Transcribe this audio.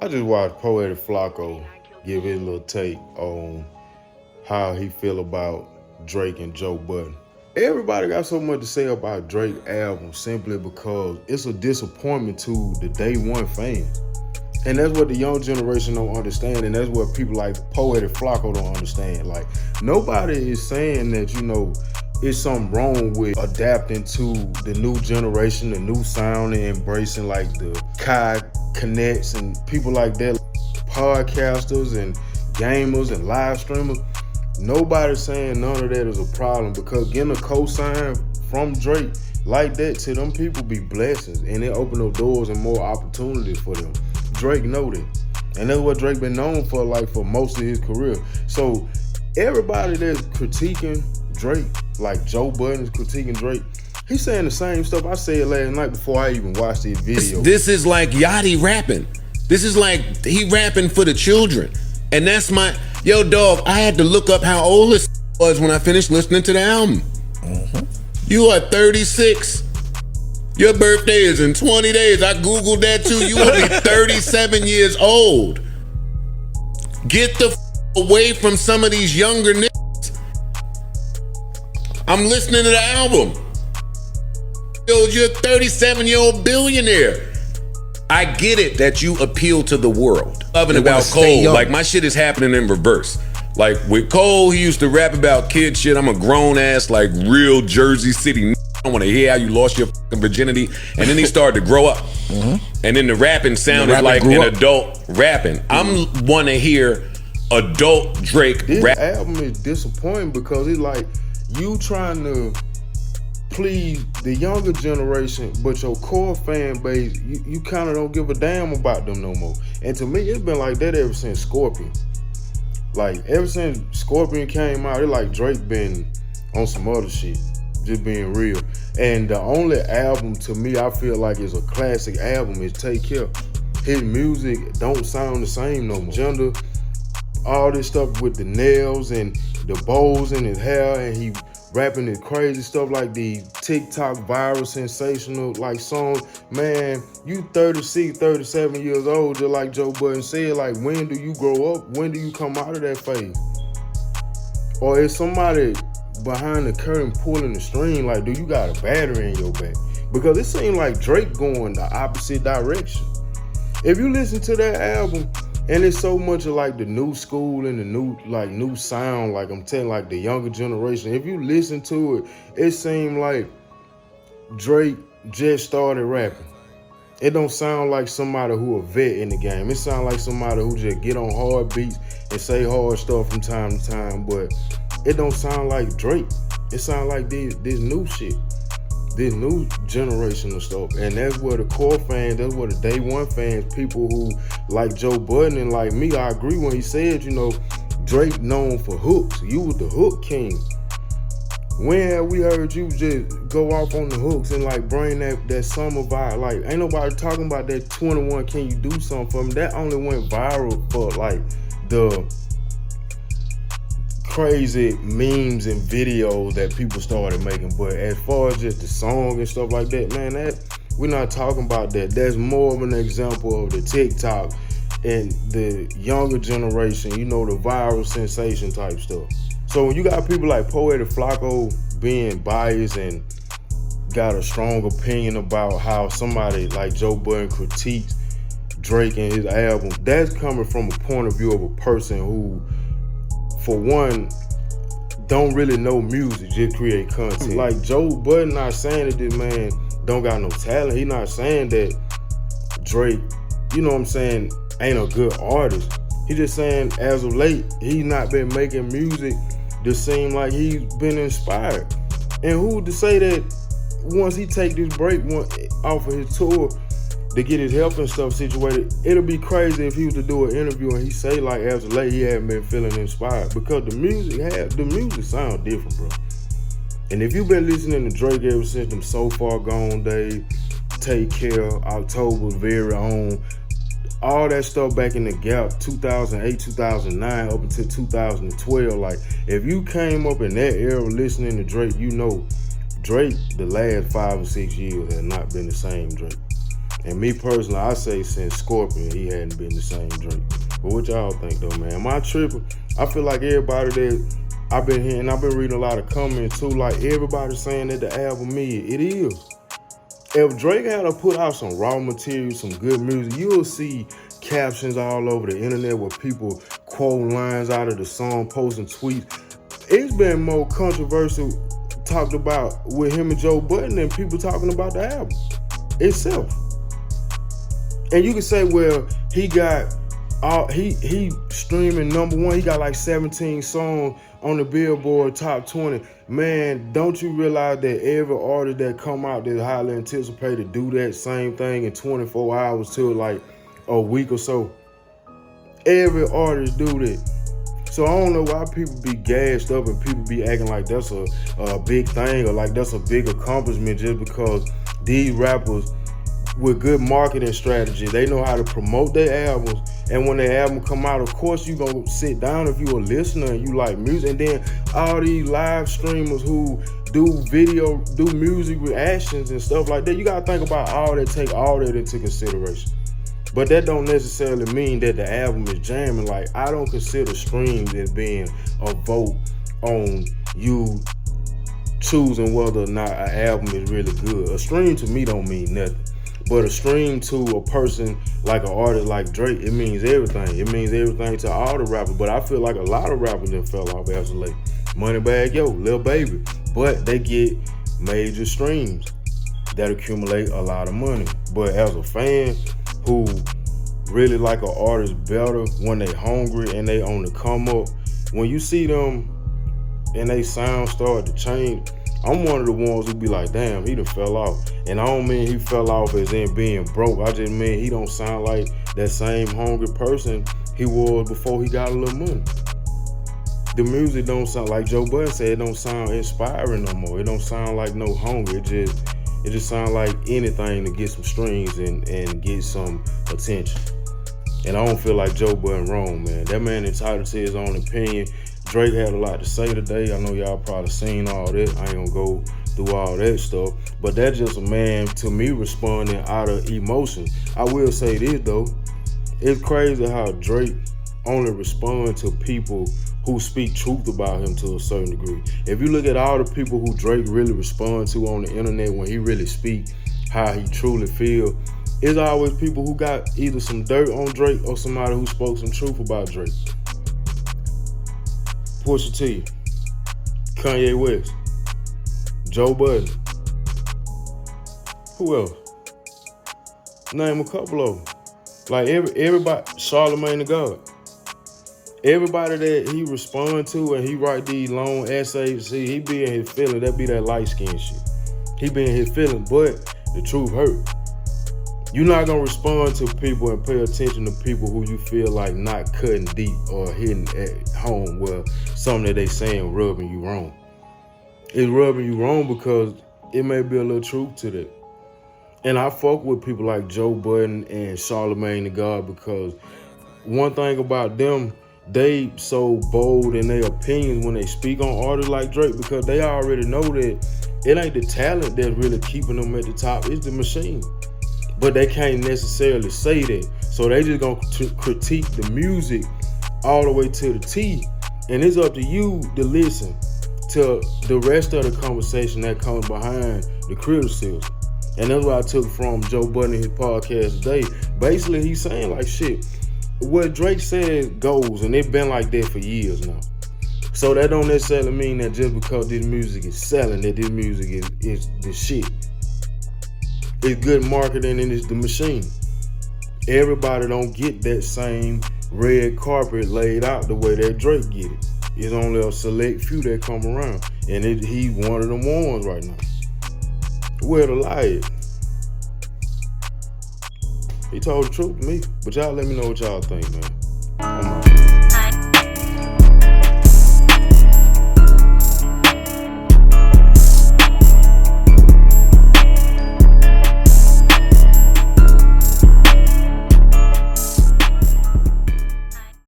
I just watched Poetik Flakko give his little take on how he feel about Drake and Joe Budden. Everybody got so much to say about Drake's album simply because it's a disappointment to the day one fan. And that's what the young generation don't understand, and that's what people like Poetik Flakko don't understand. Like, nobody is saying that, it's something wrong with adapting to the new generation, the new sound, and embracing like the Kai Connects and people like that, podcasters and gamers and live streamers. Nobody's saying none of that is a problem, because getting a cosign from Drake like that to them people be blessings, and it open up doors and more opportunities for them. Drake know that. And that's what Drake been known for, like, for most of his career. So everybody that's critiquing Drake, like Joe Budden is critiquing Drake, he's saying the same stuff I said last night before I even watched this video. This is like Yachty rapping. This is like he rapping for the children. And that's my, yo dog, I had to look up how old this was when I finished listening to the album. You are 36. Your birthday is in 20 days. I Googled that too. You will be 37 years old. Get the away from some of these younger niggas. I'm listening to the album. Yo, you're a 37-year-old billionaire. I get it that you appeal to the world. Loving about Cole, like my shit is happening in reverse. Like with Cole, he used to rap about kid shit. I'm a grown ass, like real Jersey City. I want to hear how you lost your fucking virginity. And then he started to grow up. And then the rapping sounded like an adult rapping. I'm want to hear adult Drake rap. This album is disappointing because it's like you trying to please the younger generation, but your core fan base, you kind of don't give a damn about them no more. And to me, it's been like that ever since Scorpion. Like, ever since Scorpion came out, it's like Drake been on some other shit, just being real. And the only album to me I feel like is a classic album is Take Care. His music don't sound the same no more. Gender, all this stuff with the nails and the bows in his hair, and he rapping this crazy stuff like the TikTok viral sensational like songs. Man, you 36, 37 years old, just like Joe Budden said, like, when do you grow up? When do you come out of that phase? Or is somebody behind the curtain pulling the string? Like, do you got a battery in your back? Because it seems like Drake going the opposite direction. If you listen to that album, and it's so much of like the new school and the new sound, like I'm telling, like the younger generation. If you listen to it, it seemed like Drake just started rapping. It don't sound like somebody who a vet in the game. It sounds like somebody who just get on hard beats and say hard stuff from time to time, but it don't sound like Drake. It sounds like this new shit. This new generation of stuff. And that's where the core fans, that's where the day one fans, people who like Joe Budden and like me, I agree when he said, Drake known for hooks. You was the hook king. When have we heard you just go off on the hooks and like bring that summer vibe? Like, ain't nobody talking about that 21, can you do something for me? That only went viral for like the crazy memes and videos that people started making. But as far as just the song and stuff like that, man, we're not talking about that. That's more of an example of the TikTok and the younger generation, the viral sensation type stuff. So when you got people like Poetik Flakko being biased and got a strong opinion about how somebody like Joe Budden critiques Drake and his album, that's coming from a point of view of a person who, for one, don't really know music, just create content. Like Joe Budden not saying that this man don't got no talent. He not saying that Drake, ain't a good artist. He just saying as of late, he's not been making music that seem like he's been inspired. And who to say that once he take this break off of his tour to get his health and stuff situated, it'll be crazy if he was to do an interview and he say like as of late he hadn't been feeling inspired, because the music sound different, bro. And if you've been listening to Drake ever since them So Far Gone days, Take Care, October's Very Own, all that stuff back in the gap, 2008, 2009, up until 2012, like if you came up in that era listening to Drake, Drake the last 5 or 6 years has not been the same Drake. And me personally, I say since Scorpion, he hadn't been the same Drake. But what y'all think though, man? Am I tripping? I feel like everybody that I've been hearing, I've been reading a lot of comments too, like everybody saying that the album is. It is. If Drake had to put out some raw material, some good music, you'll see captions all over the internet where people quote lines out of the song, posting tweets. It's been more controversial talked about with him and Joe Budden than people talking about the album itself. And you can say, well, he got he streaming #1. He got like 17 songs on the Billboard Top 20. Man, don't you realize that every artist that come out that's highly anticipated do that same thing in 24 hours to like a week or so? Every artist do that. So I don't know why people be gassed up and people be acting like that's a big thing or like that's a big accomplishment just because these rappers with good marketing strategy, they know how to promote their albums. And when their album come out, of course you gonna sit down if you a listener and you like music. And then all these live streamers who do music reactions and stuff like that, you gotta think about all that, take all that into consideration. But that don't necessarily mean that the album is jamming. Like, I don't consider streams as being a vote on you choosing whether or not an album is really good. A stream to me don't mean nothing. But a stream to a person like an artist like Drake, it means everything. It means everything to all the rappers. But I feel like a lot of rappers done fell off as of late. Moneybagg Yo, Lil Baby. But they get major streams that accumulate a lot of money. But as a fan who really like an artist better when they hungry and they on the come up, when you see them and they sound start to change, I'm one of the ones who be like, damn, he done fell off. And I don't mean he fell off as in being broke. I just mean he don't sound like that same hungry person he was before he got a little money. The music don't sound, like Joe Budden said, it don't sound inspiring no more. It don't sound like no hunger. It just sounds like anything to get some streams and get some attention. And I don't feel like Joe Budden wrong, man. That man entitled to his own opinion. Drake had a lot to say today. I know y'all probably seen all that. I ain't gonna go through all that stuff. But that's just a man, to me, responding out of emotion. I will say this, though. It's crazy how Drake only responds to people who speak truth about him to a certain degree. If you look at all the people who Drake really responds to on the internet when he really speak how he truly feel, it's always people who got either some dirt on Drake or somebody who spoke some truth about Drake. Pusha T, Kanye West, Joe Budden. Who else? Name a couple of them. Like everybody, Charlamagne the God. Everybody that he respond to and he write these long essays, see, he be in his feeling. That be that light skin shit. He be in his feeling, but the truth hurt. You're not gonna respond to people and pay attention to people who you feel like not cutting deep or hitting at home where something that they saying rubbing you wrong. It's rubbing you wrong because it may be a little truth to that. And I fuck with people like Joe Budden and Charlamagne the God because one thing about them, they so bold in their opinions when they speak on artists like Drake because they already know that it ain't the talent that's really keeping them at the top, it's the machine. But they can't necessarily say that. So they just gonna critique the music all the way to the T. And it's up to you to listen to the rest of the conversation that comes behind the criticism. And that's what I took from Joe Budden in his podcast today. Basically, he's saying like, shit, what Drake says goes, and it's been like that for years now. So that don't necessarily mean that just because this music is selling, that this music is the shit. It's good marketing and it's the machine. Everybody don't get that same red carpet laid out the way that Drake get it. It's only a select few that come around. And he's one of them ones right now. Where the lie is. He told the truth to me. But y'all let me know what y'all think, man.